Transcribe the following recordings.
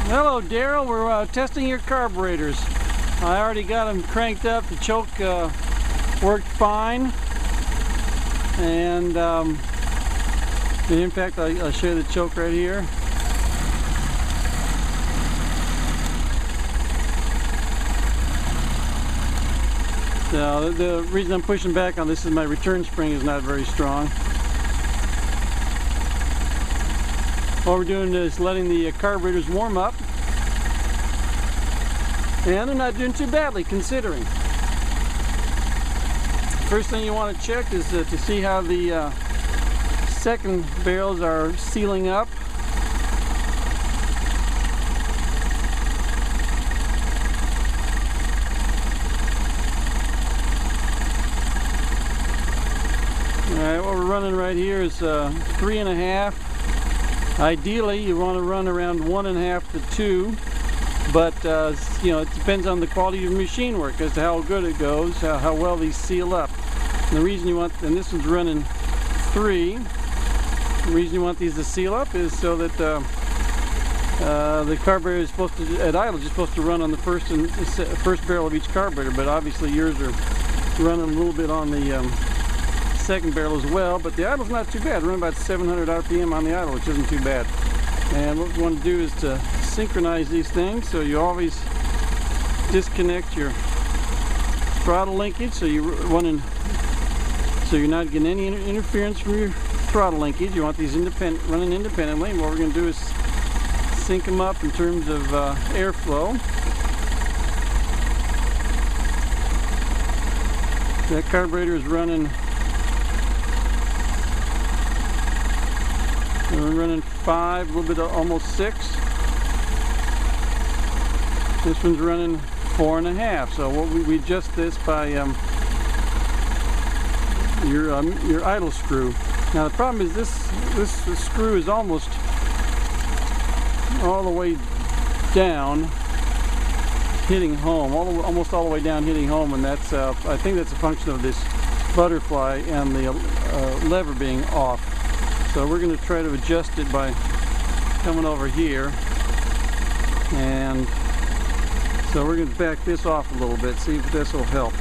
Hello, Darrell. We're testing your carburetors. I already got them cranked up. The choke worked fine, and in fact, I'll show you the choke right here. So the reason I'm pushing back on this is my return spring is not very strong. What we're doing is letting the carburetors warm up, and they're not doing too badly considering. First thing you want to check is to see how the second barrels are sealing up. Alright, what we're running right here is 3.5. Ideally, you want to run around 1.5 to 2, but you know, it depends on the quality of your machine work as to how good it goes, how well these seal up. And the reason you want, and this one's running 3. The reason you want these to seal up is so that the carburetor is supposed to, at idle, is supposed to run on the first barrel of each carburetor, but obviously yours are running a little bit on the second barrel as well, but the idle's not too bad. We're running about 700 RPM on the idle, which isn't too bad. And what we want to do is to synchronize these things, so you always disconnect your throttle linkage, so you're running, so you're not getting any interference from your throttle linkage. You want these running independently, and what we're going to do is sync them up in terms of airflow. That carburetor is running. We're running 5, a little bit of almost 6. This one's running 4.5. So what we adjust this by your idle screw. Now the problem is this screw is almost all the way down, hitting home, almost all the way down, hitting home, and that's I think that's a function of this butterfly and the lever being off. So we're going to try to adjust it by coming over here, and so we're going to back this off a little bit, see if this will help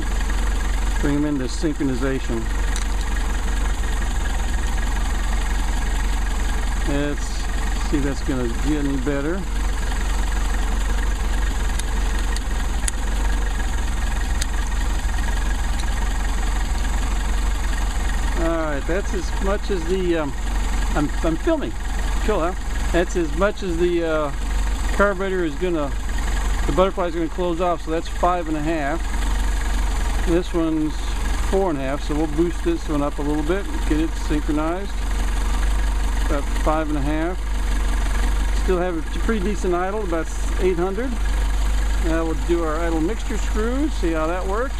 bring them into synchronization. Let's see if that's going to get any better. Alright, that's as much as the I'm filming. Cool, huh? That's as much as the carburetor is gonna, the butterfly is gonna close off, so that's 5.5. This one's 4.5, so we'll boost this one up a little bit, get it synchronized. About 5.5. Still have a pretty decent idle, about 800. Now we'll do our idle mixture screws, see how that works.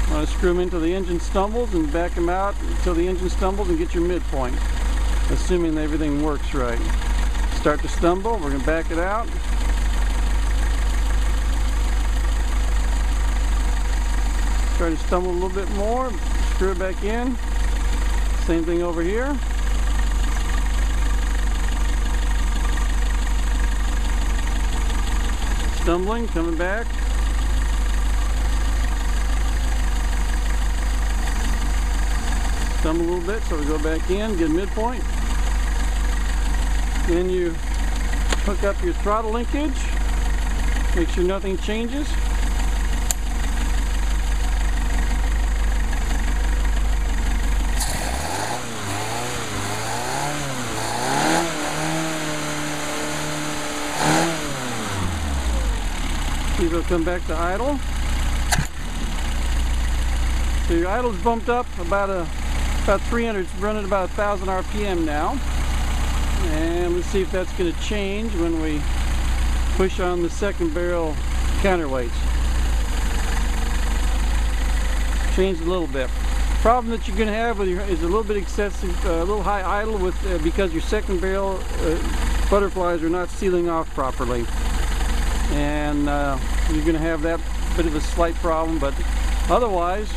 Want to screw them until the engine stumbles and back them out until the engine stumbles and get your midpoint, assuming everything works right. Start to stumble, we're going to back it out. Try to stumble a little bit more, screw it back in. Same thing over here. Stumbling, coming back. Stumble a little bit, so we go back in, get a midpoint. Then you hook up your throttle linkage, make sure nothing changes. See if it'll come back to idle. So your idle's bumped up about 300, it's running about 1,000 RPM now. And let's see if that's going to change when we push on the second barrel counterweights. Change a little bit. Problem that you're going to have with is a little bit excessive, a little high idle with because your second barrel butterflies are not sealing off properly, and you're going to have that bit of a slight problem. But otherwise,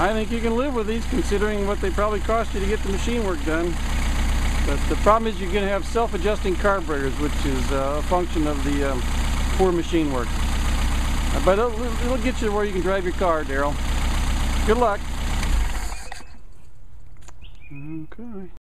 I think you can live with these considering what they probably cost you to get the machine work done. But the problem is you're going to have self-adjusting carburetors, which is a function of the poor machine work. But it'll get you to where you can drive your car, Darrell. Good luck. Okay.